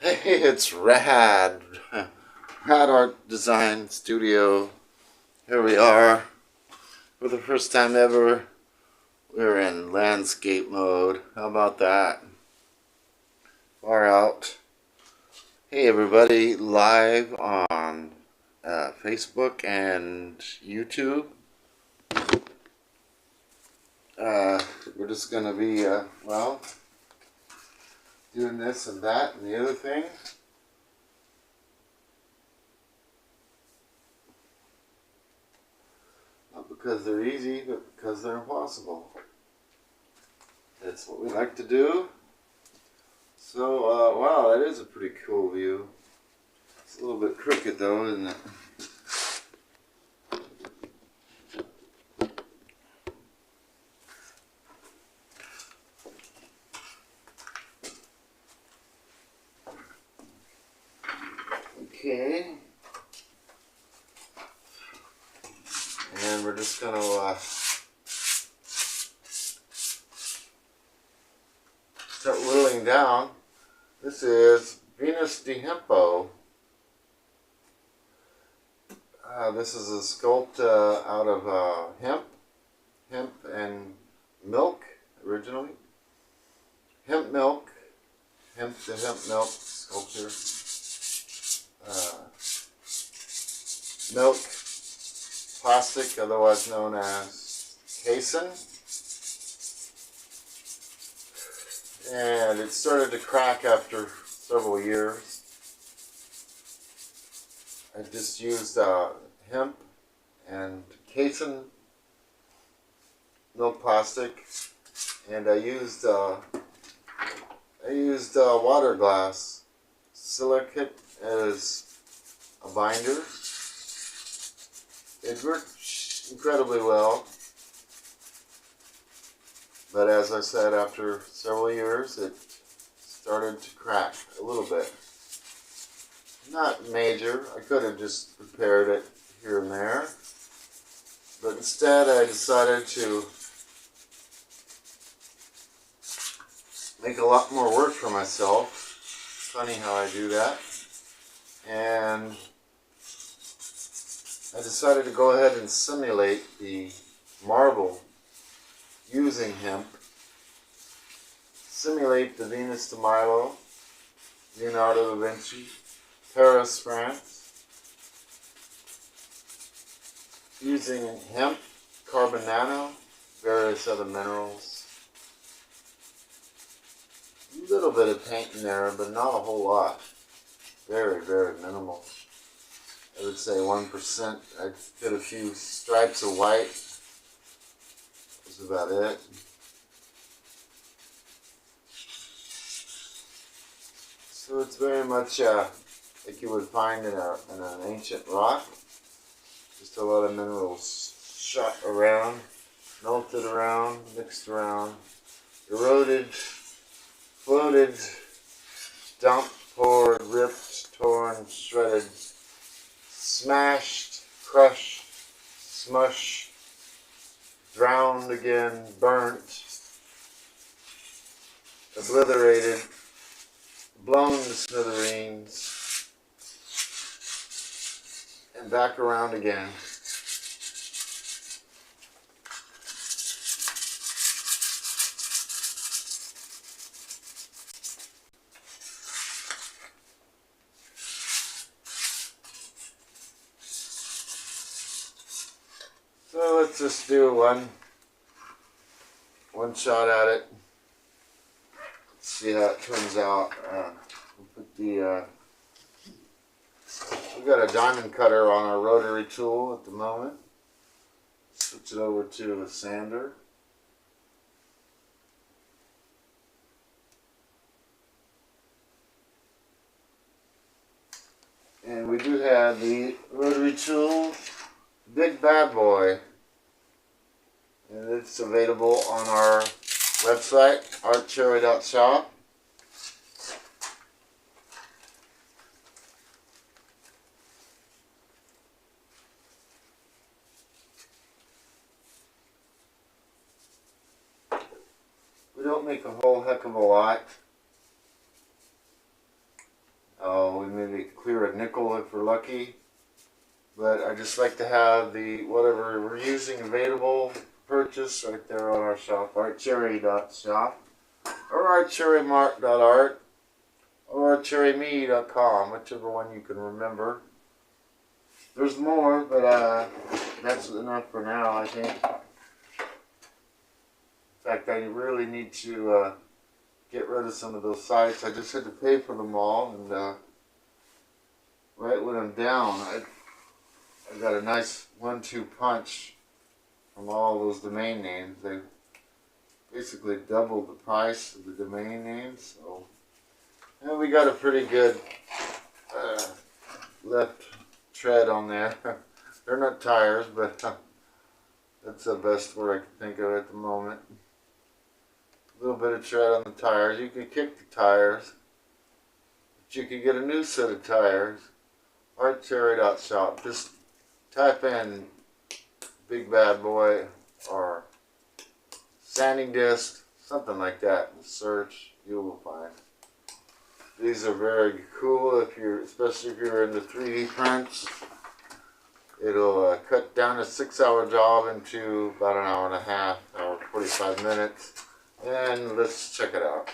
Hey, it's Rad. Rad Art Design Studio. Here we are. For the first time ever, we're in landscape mode. How about that? Far out. Hey, everybody, live on Facebook and YouTube. We're just going to be, doing this and that and the other thing. Not because they're easy, but because they're impossible. That's what we like to do. So, wow, that is a pretty cool view. It's a little bit crooked though, isn't it? Okay. And we're just going to start whittling down. This is Venus de Hempo. This is a sculpt out of hemp and milk originally. Hemp to hemp milk sculpture. Milk plastic, otherwise known as casein. And it started to crack after several years. I just used hemp and casein milk plastic, and I used water glass silicate as a binder. It worked incredibly well, but as I said, after several years, it started to crack a little bit. Not major. I could have just repaired it here and there, but instead I decided to make a lot more work for myself. Funny how I do that. And I decided to go ahead and simulate the marble using hemp. Simulate the Venus de Milo, Leonardo da Vinci, Paris, France, using hemp, carbon nano, various other minerals. A little bit of paint in there, but not a whole lot. Very, very minimal. I would say 1%. I did a few stripes of white. That's about it. So it's very much like you would find in an ancient rock. Just a lot of minerals shot around, melted around, mixed around, eroded, floated, dumped, poured, ripped, torn, shredded, smashed, crushed, smushed, drowned again, burnt, obliterated, blown to smithereens, and back around again. So let's just do one shot at it. Let's see how it turns out. We'll put the we've got a diamond cutter on our rotary tool at the moment. Switch it over to a sander. And we do have the rotary tool, Big Bad Boy. And it's available on our website, artcherry.shop. We don't make a whole heck of a lot. maybe clear a nickel if we're lucky. But I just like to have the whatever we're using available purchase right there on our shop, artcherry.shop, or artcherrymart.art, or artcherryme.com, whichever one you can remember. There's more, but that's enough for now, I think. In fact, I really need to get rid of some of those sites. I just had to pay for them all, and right when I'm down, I got a nice 1-2 punch from all those domain names. They basically doubled the price of the domain names, so and we got a pretty good left tread on there. They're not tires, but that's the best word I can think of at the moment. A little bit of tread on the tires. You could kick the tires, but you could get a new set of tires. artcherry.shop. Just type in Big Bad Boy or sanding disc, something like that, in the search. You will find. These are very cool if you're, especially if you're into 3D prints. It'll cut down a 6-hour job into about an hour and a half, hour 45 minutes. And let's check it out.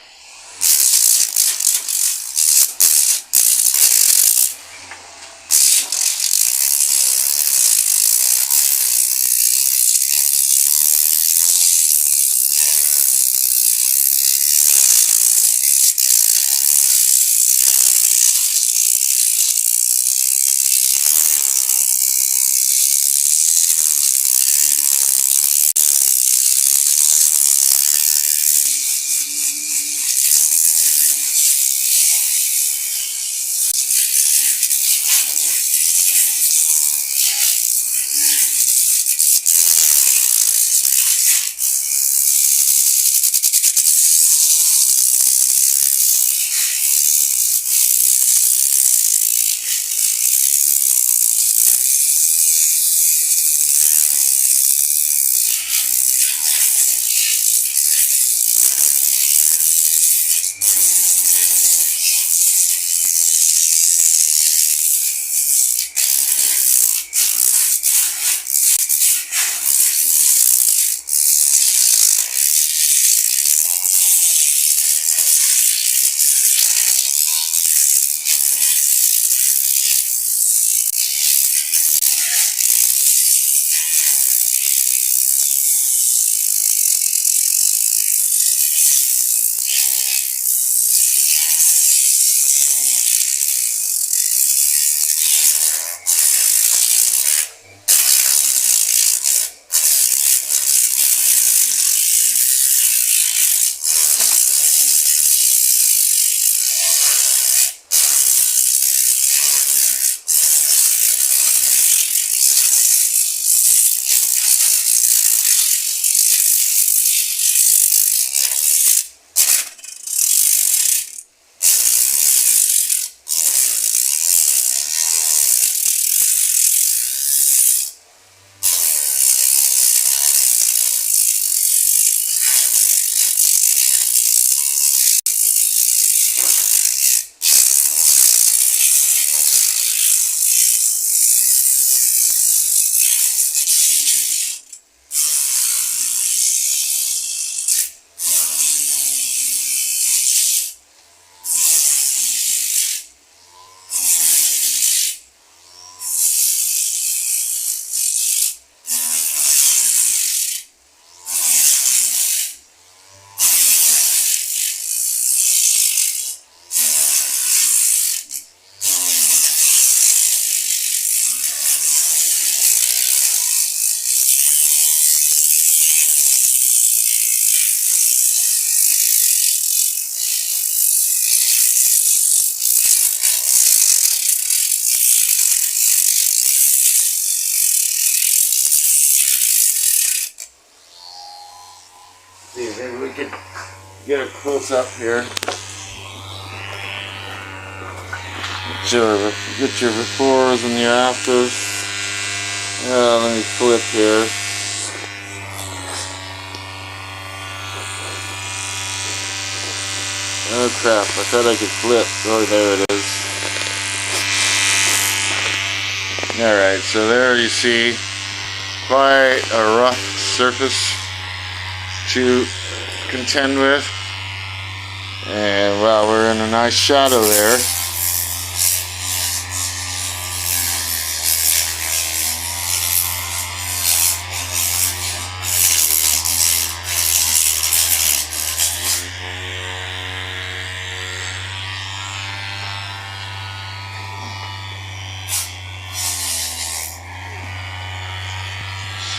See, maybe we could get a close up here. Get your befores and your afters. Yeah, let me flip here. Oh crap, I thought I could flip. Oh, there it is. Alright, so there you see quite a rough surface to contend with. And wow, we're in a nice shadow there.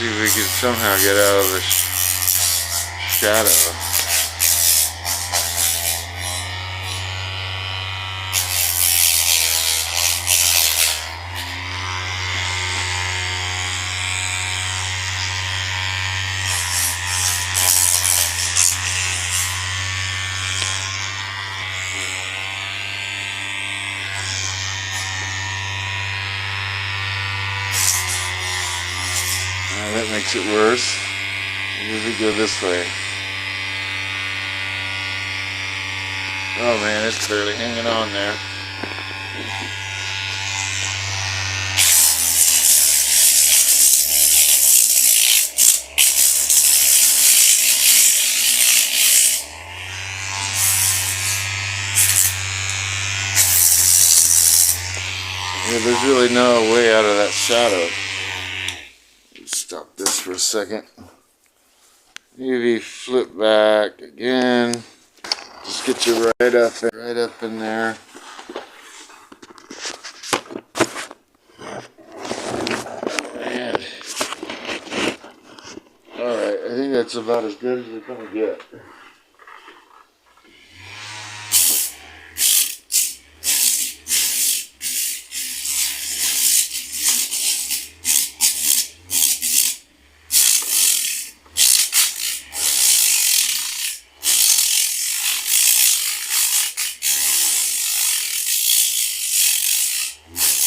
See if we can somehow get out of this shadow. That makes it worse. Maybe we go this way. Oh man, it's barely hanging on there. Yeah, there's really no way out of that shadow. Stop this for a second. Maybe flip back again. Just get you right up in there. Man. Alright, I think that's about as good as we're gonna get.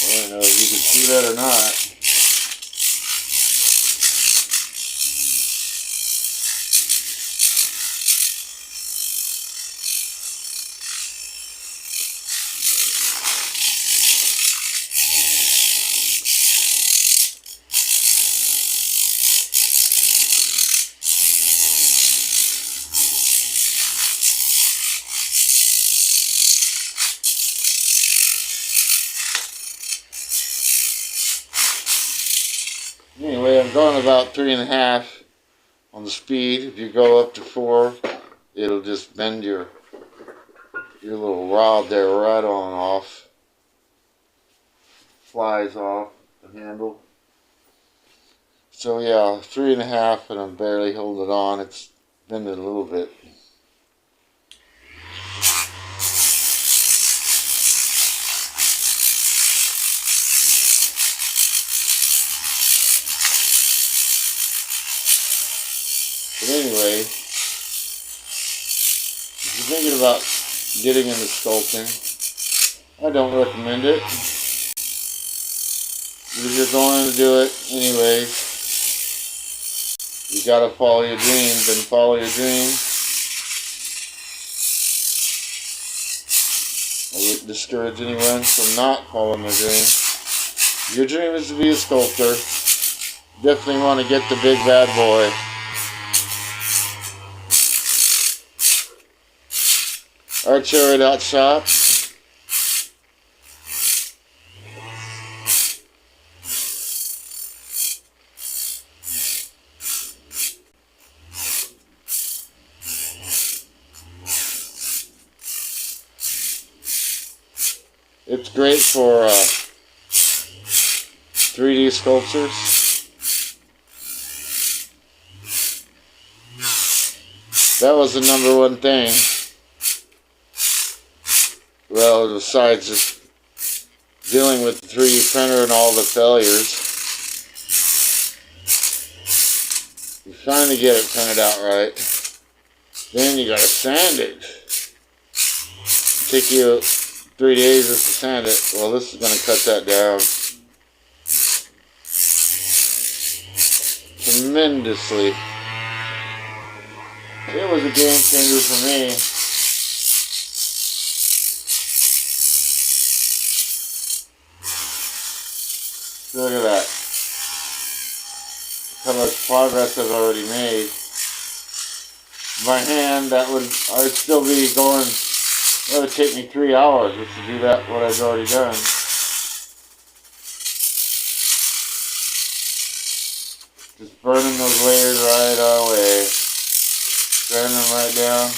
I don't know if you can see that or not. Anyway, I'm going about 3.5 on the speed. If you go up to 4, it'll just bend your little rod there right on off. Flies off the handle. So yeah, 3.5 and I'm barely holding it on. It's bending a little bit. But anyway, if you're thinking about getting into sculpting, I don't recommend it. If you're going to do it anyway, you gotta follow your dream, then follow your dream. I would discourage anyone from not following their dream. Your dream is to be a sculptor. Definitely want to get the big bad boy. artcherry.shop. It's great for 3D sculptures. That was the #1 thing. Well, besides just dealing with the 3D printer and all the failures, you finally get it printed out right. Then you gotta sand it. Take you 3 days just to sand it. Well, this is going to cut that down tremendously. It was a game changer for me. Look at that. How much progress I've already made. My hand, I'd still be going, that would take me 3 hours just to do that, what I've already done. Just burning those layers right away. Burning them right down.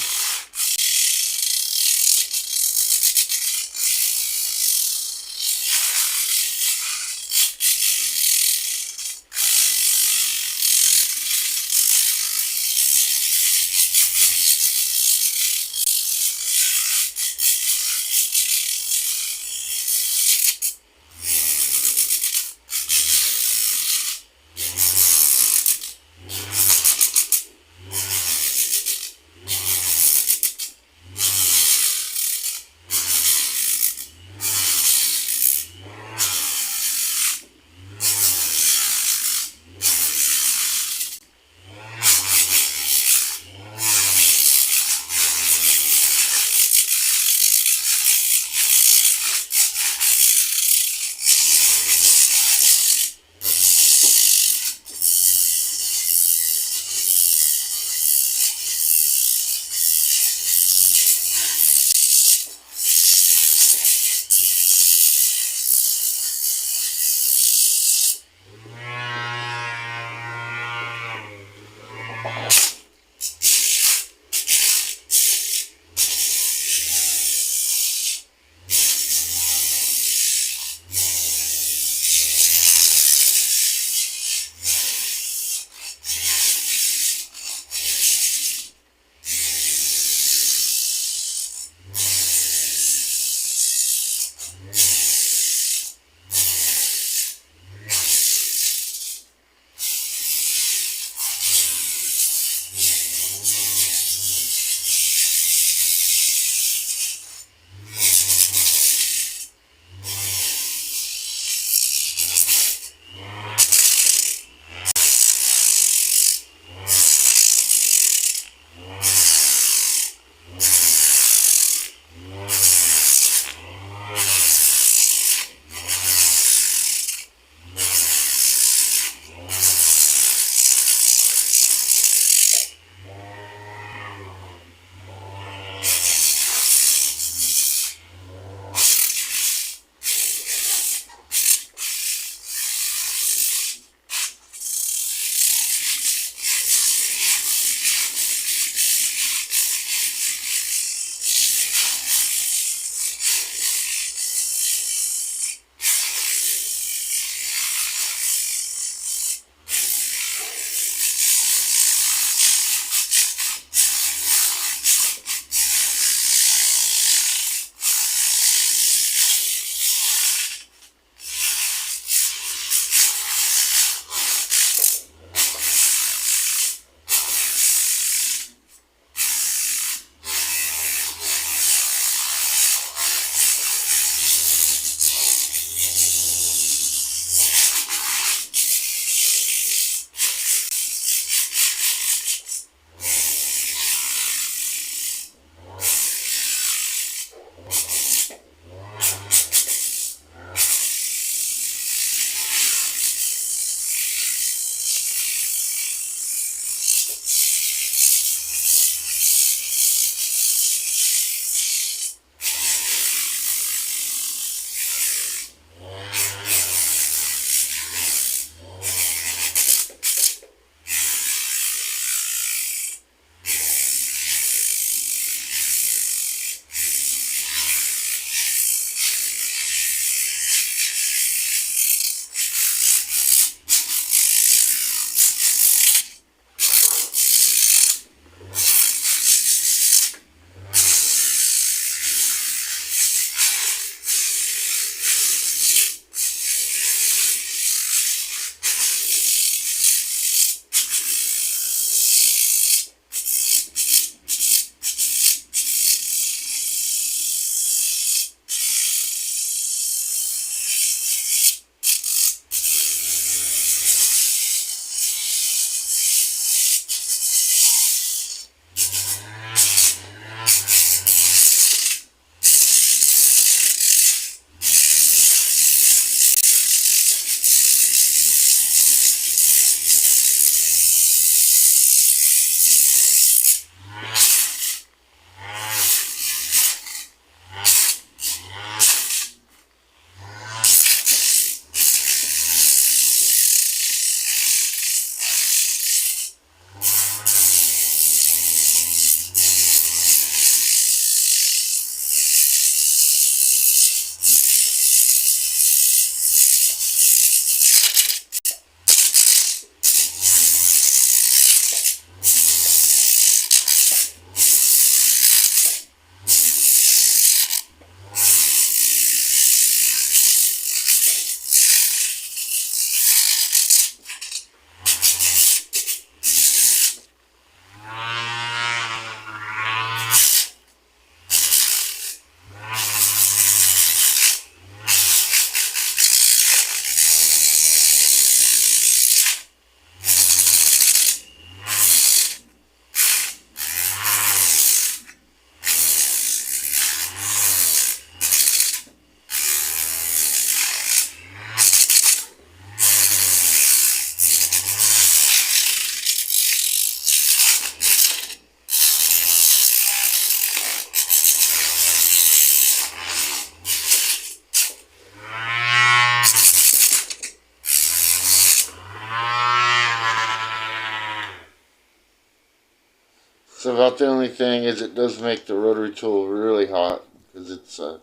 about the only thing is it does make the rotary tool really hot because it's a,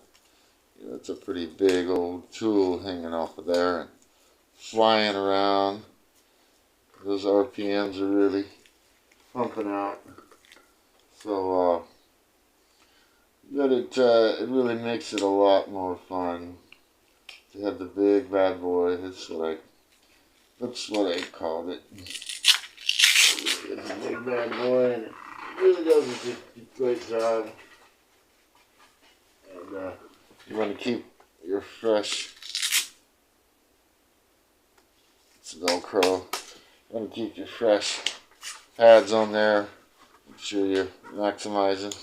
you know, it's a pretty big old tool hanging off of there and flying around. Those RPMs are really pumping out. So, but it really makes it a lot more fun to have the big bad boy. That's what I called it. It's a big bad boy, and it really does a great job. And you want to keep your fresh. It's Velcro. You want to keep your fresh pads on there. Make sure you're maximizing.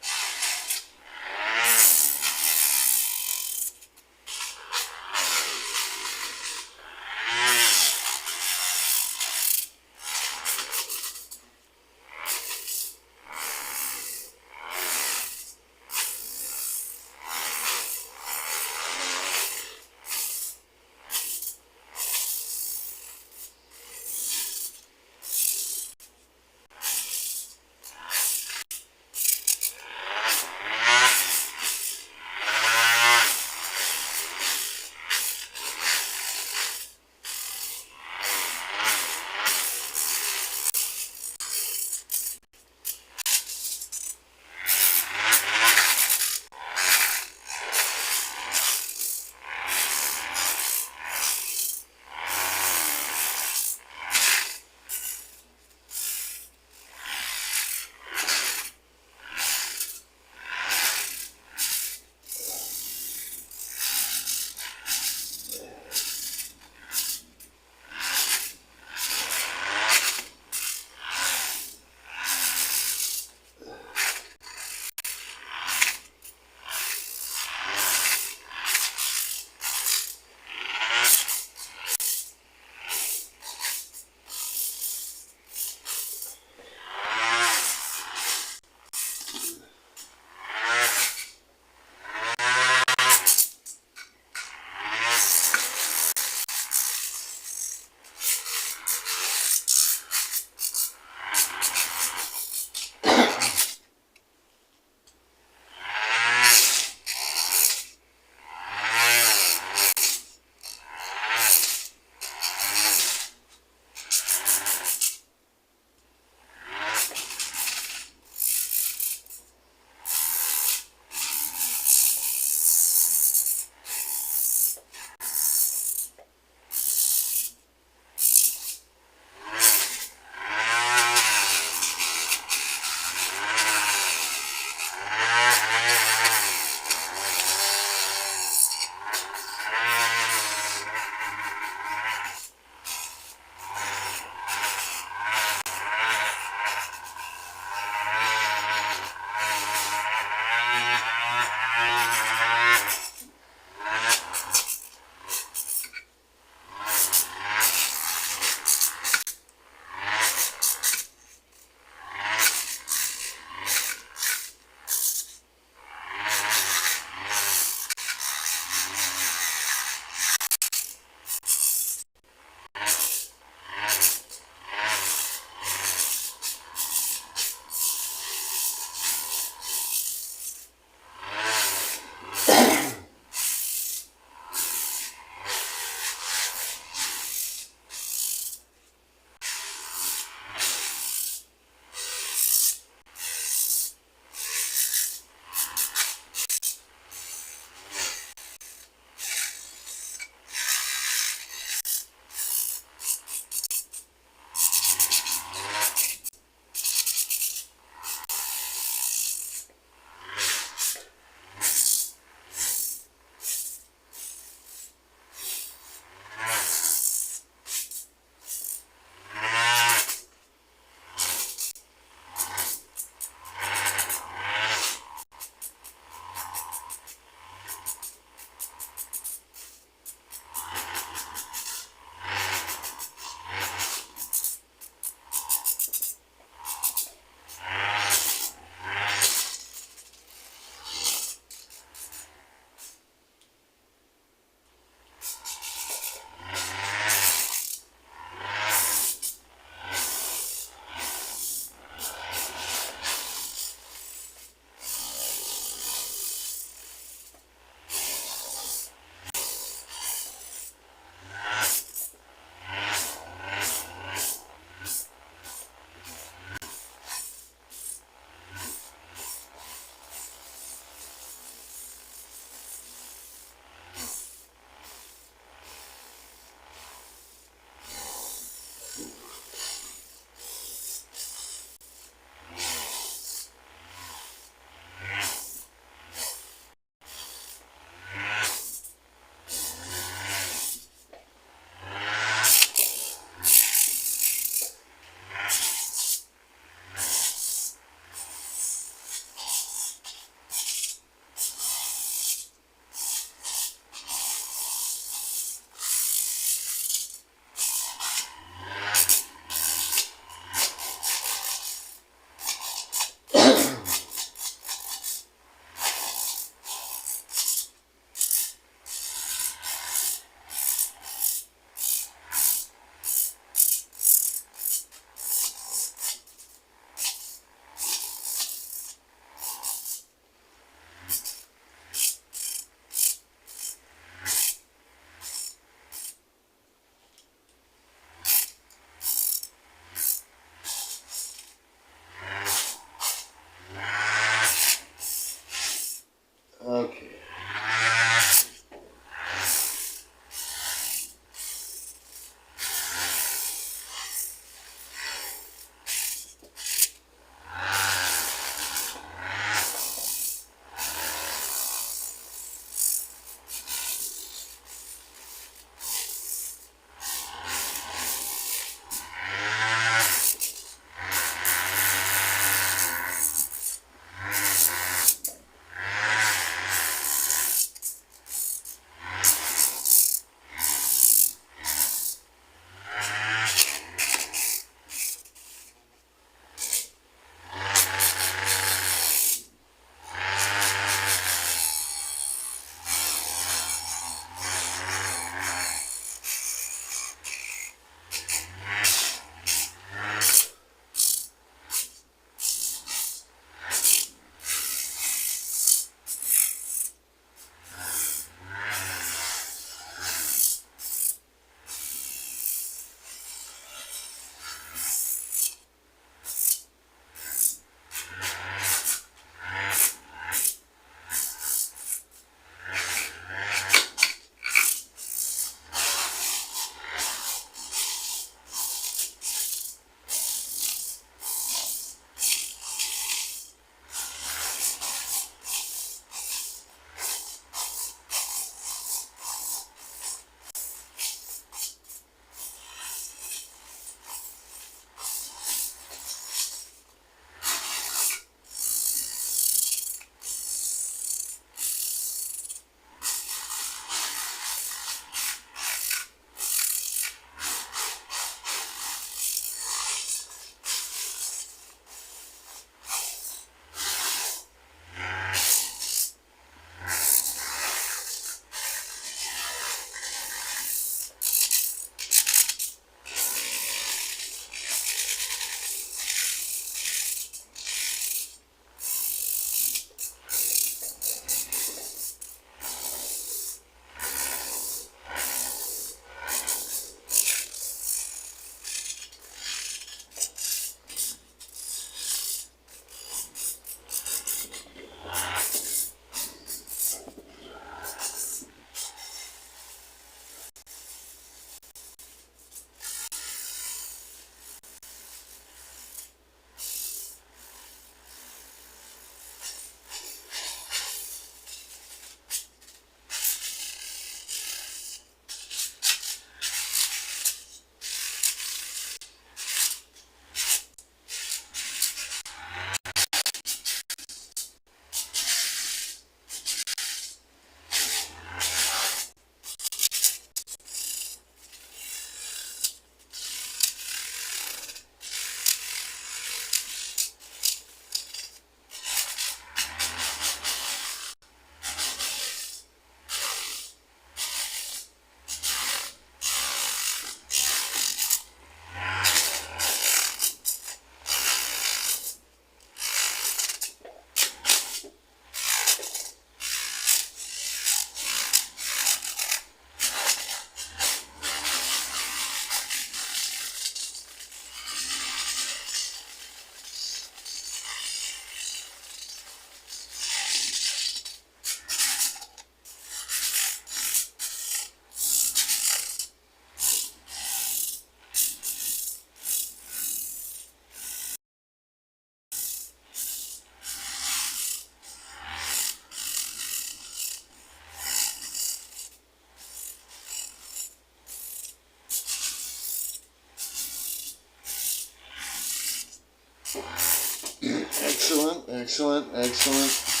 Excellent, excellent, excellent.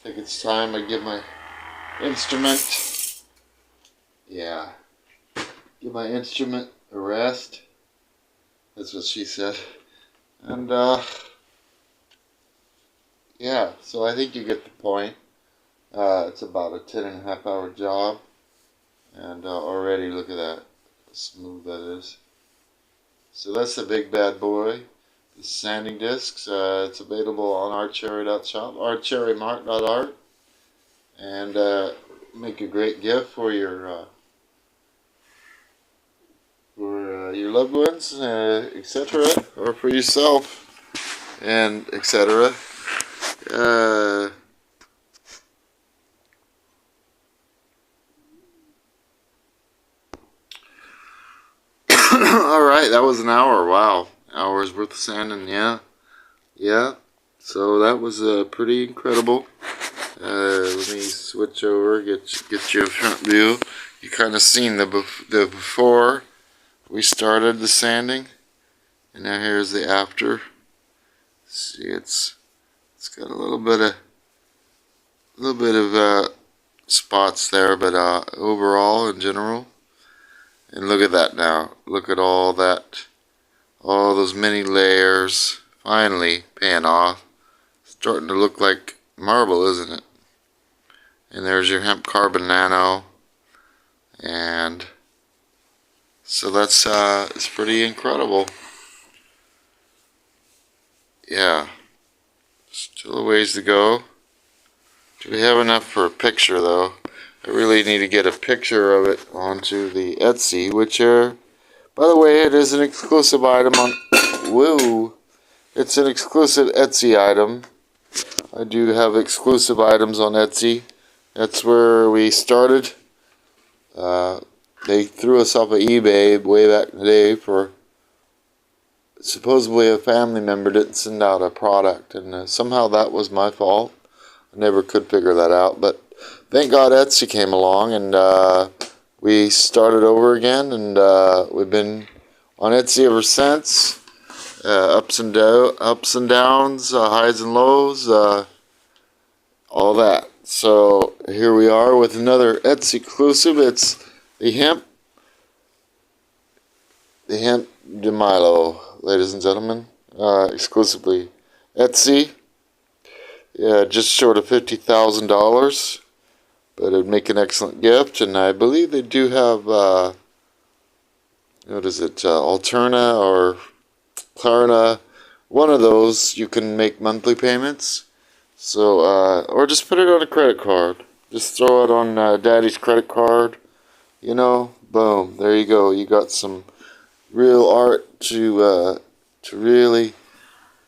think it's time I give my instrument, give my instrument a rest. That's what she said. And, yeah, so I think you get the point. It's about a 10.5 hour job. And already, look at that, how smooth that is. So that's the big bad boy. The sanding discs. It's available on artcherry.shop, artcherry.art. And make a great gift for your loved ones, etc., or for yourself, and etc. All right, that was an hour. Wow, hours worth of sanding. Yeah. So that was pretty incredible. Let me switch over, get you a front view. You kind of seen the before we started the sanding, and now here's the after. See, it's got a little bit of spots there, but overall, in general. And look at that now. Look at all that, all those many layers finally paying off. Starting to look like marble, isn't it? And there's your hemp carbon nano, and so that's it's pretty incredible. Yeah, still a ways to go. Do we have enough for a picture though? I really need to get a picture of it onto the Etsy, which by the way, it is an exclusive item on. Woo! It's an exclusive Etsy item. I do have exclusive items on Etsy. That's where we started. They threw us off of eBay way back in the day for supposedly a family member didn't send out a product, and somehow that was my fault. I never could figure that out, but thank God Etsy came along, and we started over again, and we've been on Etsy ever since. Ups and downs, highs and lows, all that. So here we are with another Etsy exclusive. It's the hemp de Milo, ladies and gentlemen, exclusively Etsy. Yeah, just short of $50,000, but it'd make an excellent gift. And I believe they do have what is it, Alterna or Klarna, one of those. You can make monthly payments. So, or just put it on a credit card. Just throw it on Daddy's credit card. You know, boom, there you go. You got some real art to really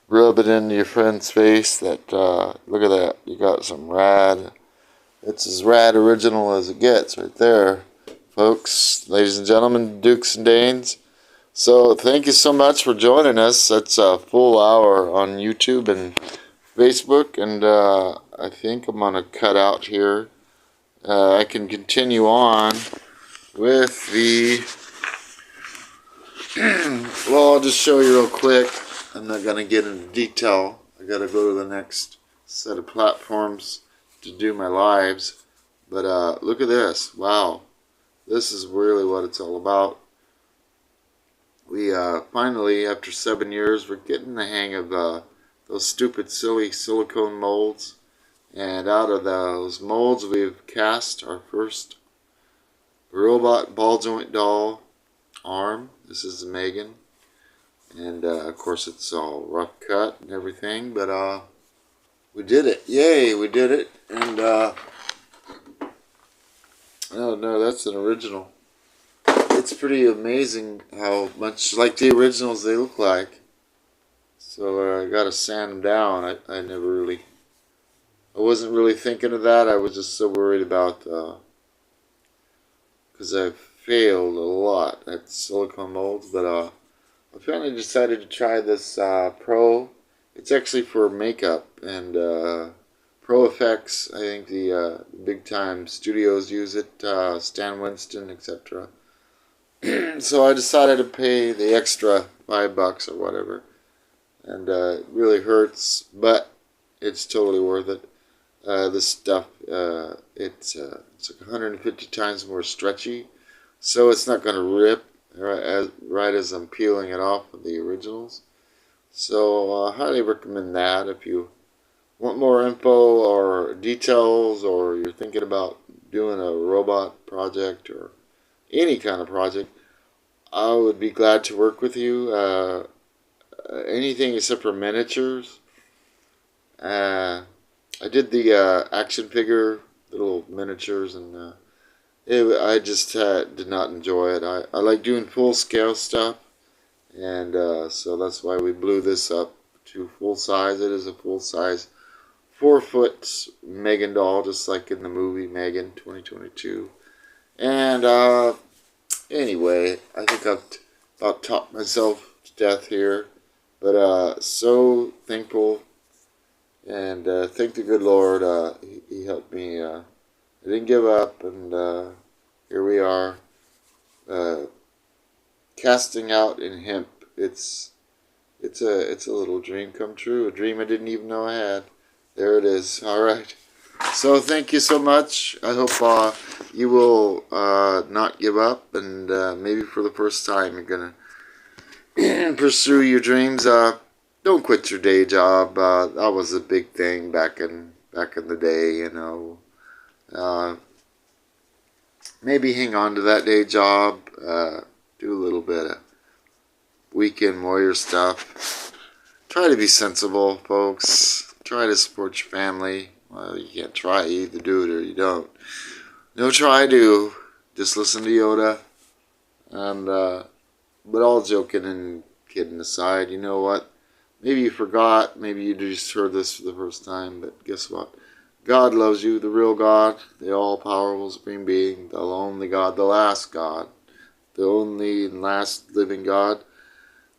rub it into your friend's face. That look at that. You got some rad. It's as rad original as it gets, right there, folks, ladies and gentlemen, Dukes and Danes. So thank you so much for joining us. That's a full hour on YouTube and Facebook, and I think I'm gonna cut out here. I can continue on with the well, I'll just show you real quick. I'm not gonna get into detail. I gotta go to the next set of platforms to do my lives, but look at this. Wow, this is really what it's all about. We finally, after 7 years, we're getting the hang of those stupid, silly silicone molds. And out of those molds, we've cast our first robot ball joint doll arm. This is Megan. And of course, it's all rough cut and everything. But we did it. Yay, we did it. And oh no, that's an original. It's pretty amazing how much like the originals they look like. So I gotta sand them down. I wasn't really thinking of that. I was just so worried about, because I've failed a lot at silicone molds. But I finally decided to try this Pro. It's actually for makeup and Pro Effects. I think the big time studios use it. Stan Winston, etc. So I decided to pay the extra $5 or whatever, and it really hurts, but it's totally worth it. This stuff, it's like 150 times more stretchy, so it's not going to rip right as I'm peeling it off of the originals. So I highly recommend that if you want more info or details, or you're thinking about doing a robot project or any kind of project. I would be glad to work with you. Anything except for miniatures. I did the action figure little miniatures, and I just did not enjoy it. I like doing full scale stuff, and so that's why we blew this up to full size. It is a full size 4-foot Megan doll, just like in the movie Megan 2022. And anyway, I think I've about talked myself to death here, but so thankful. And thank the good Lord, he helped me. I didn't give up, and here we are, uh, casting out in hemp. It's a little dream come true, a dream I didn't even know I had. There it is. All right. So thank you so much. I hope you will not give up, and maybe for the first time you're gonna pursue your dreams. Don't quit your day job. That was a big thing back in the day. Maybe hang on to that day job. Do a little bit of weekend warrior stuff. Try to be sensible, folks. Try to support your family. Well, you can't try. You either do it or you don't. No try do. Just listen to Yoda. And but all joking and kidding aside, you know what? Maybe you forgot. Maybe you just heard this for the first time. But guess what? God loves you. The real God. The all-powerful supreme being. The only God. The last God. The only and last living God.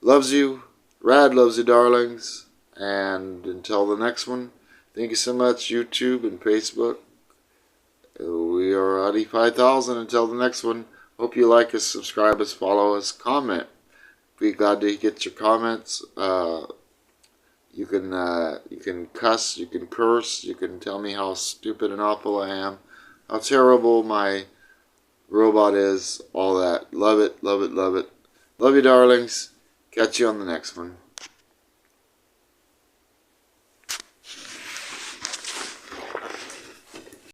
Loves you. Rad loves you, darlings. And until the next one, thank you so much, YouTube and Facebook. We are at 5,000. Until the next one, hope you like us, subscribe us, follow us, comment. Be glad to get your comments. You can cuss, you can curse, you can tell me how stupid and awful I am, how terrible my robot is, all that. Love it, love it, love it. Love you, darlings. Catch you on the next one.